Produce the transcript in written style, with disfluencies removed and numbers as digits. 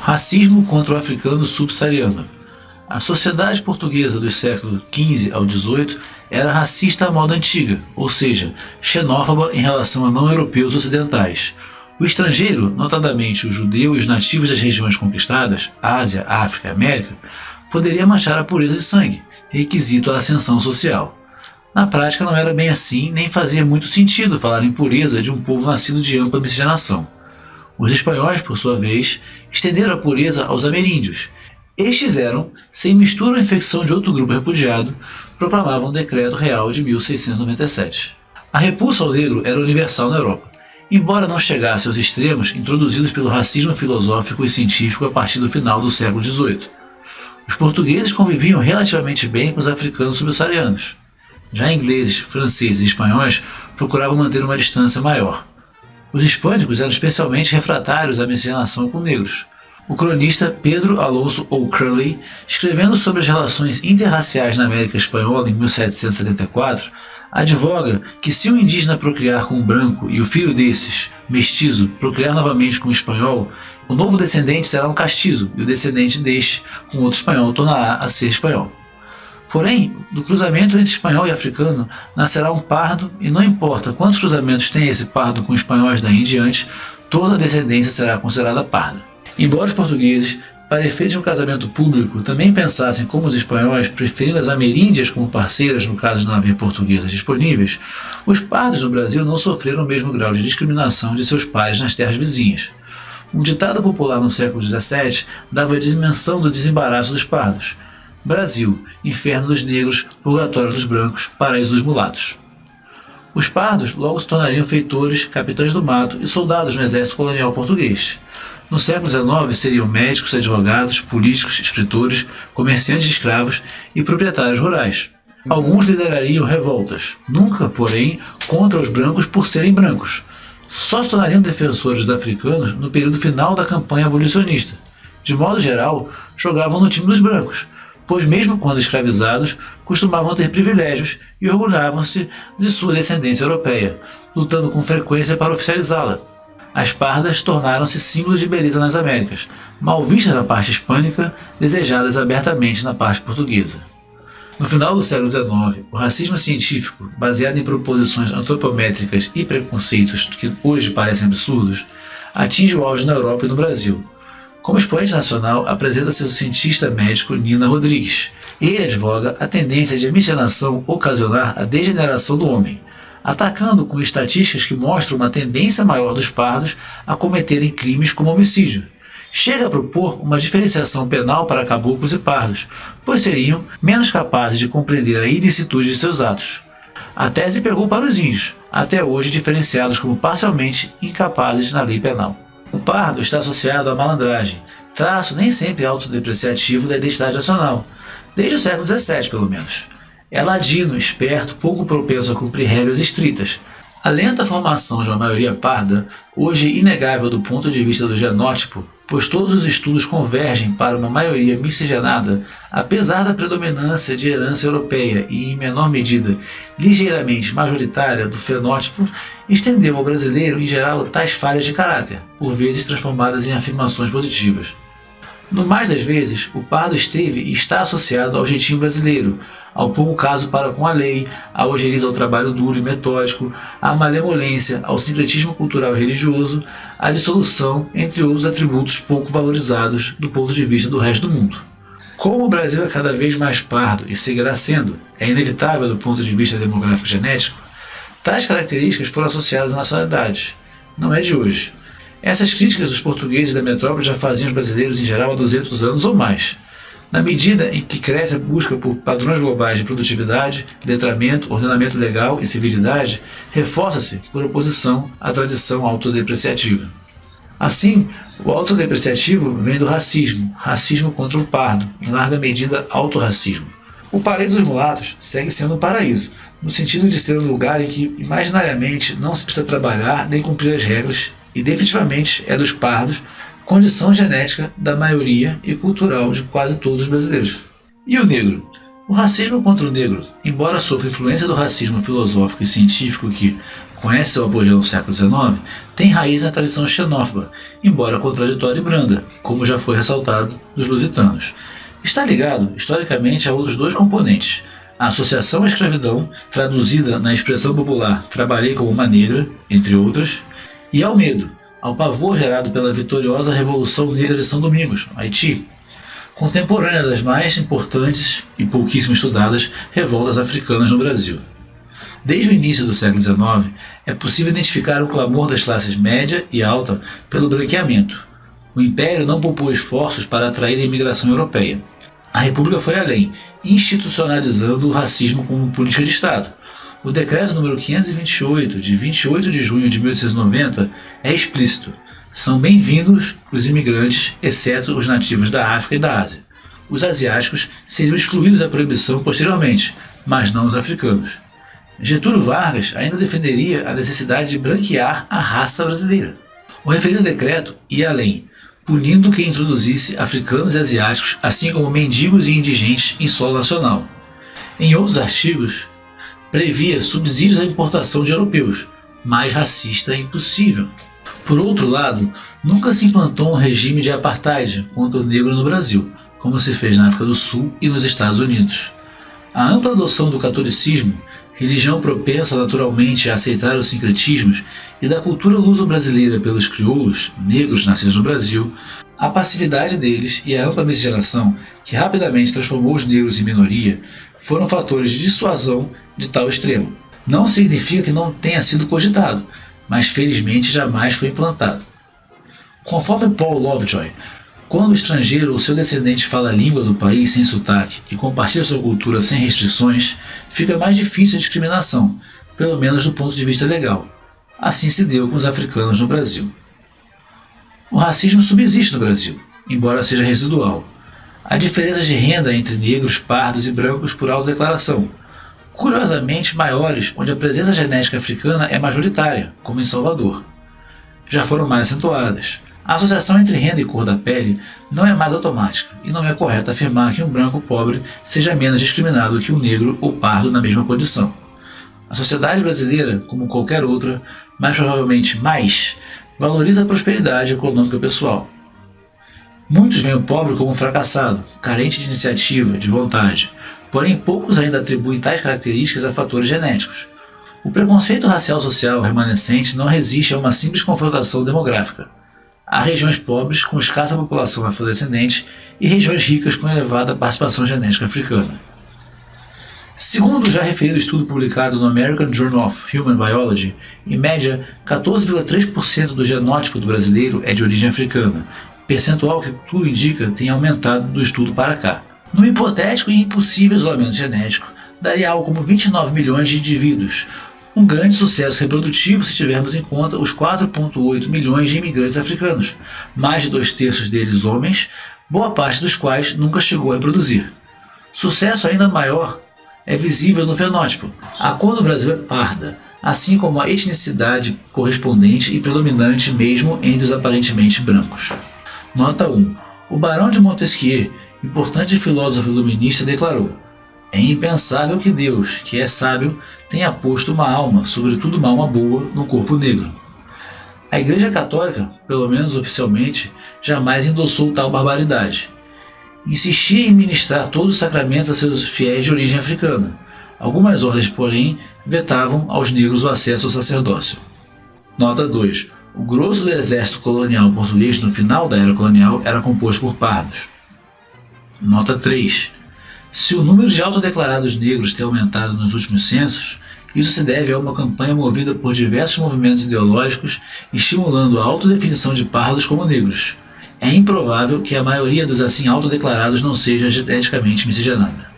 Racismo contra o africano subsaariano. A sociedade portuguesa dos séculos XV ao XVIII era racista à moda antiga, ou seja, xenófoba em relação a não-europeus ocidentais. O estrangeiro, notadamente o judeu e os nativos das regiões conquistadas, Ásia, África e América, poderia manchar a pureza de sangue, requisito à ascensão social. Na prática não era bem assim, nem fazia muito sentido falar em pureza de um povo nascido de ampla miscigenação. Os espanhóis, por sua vez, estenderam a pureza aos ameríndios. Estes eram, sem mistura ou infecção de outro grupo repudiado, proclamavam o Decreto Real de 1697. A repulsa ao negro era universal na Europa, embora não chegasse aos extremos introduzidos pelo racismo filosófico e científico a partir do final do século XVIII. Os portugueses conviviam relativamente bem com os africanos subsaarianos. Já ingleses, franceses e espanhóis procuravam manter uma distância maior. Os hispânicos eram especialmente refratários à miscigenação com negros. O cronista Pedro Alonso O'Curley, escrevendo sobre as relações interraciais na América Espanhola em 1774, advoga que se um indígena procriar com um branco e o filho desses, mestiço, procriar novamente com um espanhol, o novo descendente será um castiço e o descendente deste, com outro espanhol, tornará a ser espanhol. Porém, do cruzamento entre espanhol e africano nascerá um pardo e não importa quantos cruzamentos tem esse pardo com espanhóis daí em diante, toda a descendência será considerada parda. Embora os portugueses, para efeito de um casamento público, também pensassem como os espanhóis, preferindo as ameríndias como parceiras no caso de não haver portuguesas disponíveis, os pardos no Brasil não sofreram o mesmo grau de discriminação de seus pares nas terras vizinhas. Um ditado popular no século XVII dava a dimensão do desembaraço dos pardos. Brasil, inferno dos negros, purgatório dos brancos, paraíso dos mulatos. Os pardos logo se tornariam feitores, capitães do mato e soldados no exército colonial português. No século XIX seriam médicos, advogados, políticos, escritores, comerciantes de escravos e proprietários rurais. Alguns liderariam revoltas, nunca, porém, contra os brancos por serem brancos. Só se tornariam defensores dos africanos no período final da campanha abolicionista. De modo geral, jogavam no time dos brancos, pois mesmo quando escravizados, costumavam ter privilégios e orgulhavam-se de sua descendência europeia, lutando com frequência para oficializá-la. As pardas tornaram-se símbolos de beleza nas Américas, mal vistas na parte hispânica, desejadas abertamente na parte portuguesa. No final do século XIX, o racismo científico, baseado em proposições antropométricas e preconceitos que hoje parecem absurdos, atinge o auge na Europa e no Brasil. Como expoente nacional, apresenta-se o cientista médico Nina Rodrigues. Ele advoga a tendência de a miscigenação ocasionar a degeneração do homem, atacando com estatísticas que mostram uma tendência maior dos pardos a cometerem crimes como homicídio. Chega a propor uma diferenciação penal para caboclos e pardos, pois seriam menos capazes de compreender a ilicitude de seus atos. A tese pegou para os índios, até hoje diferenciados como parcialmente incapazes na lei penal. O pardo está associado à malandragem, traço nem sempre autodepreciativo da identidade nacional, desde o século XVII pelo menos. É ladino, esperto, pouco propenso a cumprir regras estritas. A lenta formação de uma maioria parda, hoje inegável do ponto de vista do genótipo, pois todos os estudos convergem para uma maioria miscigenada, apesar da predominância de herança europeia e, em menor medida, ligeiramente majoritária do fenótipo, estendeu ao brasileiro, em geral, tais falhas de caráter, por vezes transformadas em afirmações positivas. No mais das vezes, o pardo esteve e está associado ao jeitinho brasileiro, ao pouco caso para com a lei, à ojeriza ao trabalho duro e metódico, à malemolência, ao sincretismo cultural e religioso, à dissolução, entre outros atributos pouco valorizados do ponto de vista do resto do mundo. Como o Brasil é cada vez mais pardo e seguirá sendo, é inevitável do ponto de vista demográfico e genético, tais características foram associadas à nacionalidade. Não é de hoje. Essas críticas dos portugueses da metrópole já faziam os brasileiros em geral há 200 anos ou mais. Na medida em que cresce a busca por padrões globais de produtividade, letramento, ordenamento legal e civilidade, reforça-se, por oposição, a tradição autodepreciativa. Assim, o autodepreciativo vem do racismo, racismo contra o pardo, em larga medida autorracismo. O paraíso dos mulatos segue sendo um paraíso, no sentido de ser um lugar em que imaginariamente não se precisa trabalhar nem cumprir as regras, e definitivamente é dos pardos, condição genética da maioria e cultural de quase todos os brasileiros. E o negro? O racismo contra o negro, embora sofra influência do racismo filosófico e científico que conhece seu apogeu no século XIX, tem raiz na tradição xenófoba, embora contraditória e branda, como já foi ressaltado dos lusitanos. Está ligado, historicamente, a outros dois componentes: a associação à escravidão, traduzida na expressão popular "trabalhei como uma negra", entre outras, e ao medo, ao pavor gerado pela vitoriosa Revolução Negra de São Domingos, Haiti, contemporânea das mais importantes e pouquíssimo estudadas revoltas africanas no Brasil. Desde o início do século XIX, é possível identificar o clamor das classes média e alta pelo branqueamento. O Império não poupou esforços para atrair a imigração europeia. A República foi além, institucionalizando o racismo como política de Estado. O Decreto número 528, de 28 de junho de 1890, é explícito. São bem-vindos os imigrantes, exceto os nativos da África e da Ásia. Os asiáticos seriam excluídos da proibição posteriormente, mas não os africanos. Getúlio Vargas ainda defenderia a necessidade de branquear a raça brasileira. O referido decreto ia além, punindo quem introduzisse africanos e asiáticos, assim como mendigos e indigentes em solo nacional. Em outros artigos, previa subsídios à importação de europeus, mais racista impossível. Por outro lado, nunca se implantou um regime de apartheid contra o negro no Brasil, como se fez na África do Sul e nos Estados Unidos. A ampla adoção do catolicismo, religião propensa naturalmente a aceitar os sincretismos, e da cultura luso-brasileira pelos crioulos, negros nascidos no Brasil, a passividade deles e a ampla miscigenação, que rapidamente transformou os negros em minoria, foram fatores de dissuasão de tal extremo. Não significa que não tenha sido cogitado, mas felizmente jamais foi implantado. Conforme Paul Lovejoy, quando o estrangeiro ou seu descendente fala a língua do país sem sotaque e compartilha sua cultura sem restrições, fica mais difícil a discriminação, pelo menos do ponto de vista legal. Assim se deu com os africanos no Brasil. O racismo subsiste no Brasil, embora seja residual. Há diferenças de renda entre negros, pardos e brancos por autodeclaração, curiosamente maiores onde a presença genética africana é majoritária, como em Salvador. Já foram mais acentuadas. A associação entre renda e cor da pele não é mais automática, e não é correto afirmar que um branco pobre seja menos discriminado que um negro ou pardo na mesma condição. A sociedade brasileira, como qualquer outra, mais provavelmente mais, valoriza a prosperidade econômica pessoal. Muitos veem o pobre como um fracassado, carente de iniciativa, de vontade, porém poucos ainda atribuem tais características a fatores genéticos. O preconceito racial social remanescente não resiste a uma simples confrontação demográfica. Há regiões pobres com escassa população afrodescendente e regiões ricas com elevada participação genética africana. Segundo o já referido estudo publicado no American Journal of Human Biology, em média, 14,3% do genótipo do brasileiro é de origem africana, percentual que tudo indica tem aumentado do estudo para cá. No hipotético e impossível isolamento genético, daria algo como 29 milhões de indivíduos, um grande sucesso reprodutivo se tivermos em conta os 4,8 milhões de imigrantes africanos, mais de 2/3 deles homens, boa parte dos quais nunca chegou a reproduzir. Sucesso ainda maior é visível no fenótipo. A cor do Brasil é parda, assim como a etnicidade correspondente e predominante mesmo entre os aparentemente brancos. Nota 1. O Barão de Montesquieu, importante filósofo iluminista, declarou: "É impensável que Deus, que é sábio, tenha posto uma alma, sobretudo uma alma boa, no corpo negro." A Igreja Católica, pelo menos oficialmente, jamais endossou tal barbaridade. Insistia em ministrar todos os sacramentos a seus fiéis de origem africana. Algumas ordens, porém, vetavam aos negros o acesso ao sacerdócio. Nota 2. O grosso do exército colonial português no final da era colonial era composto por pardos. Nota 3. Se o número de autodeclarados negros tem aumentado nos últimos censos, isso se deve a uma campanha movida por diversos movimentos ideológicos estimulando a autodefinição de pardos como negros. É improvável que a maioria dos assim autodeclarados não seja geneticamente miscigenada.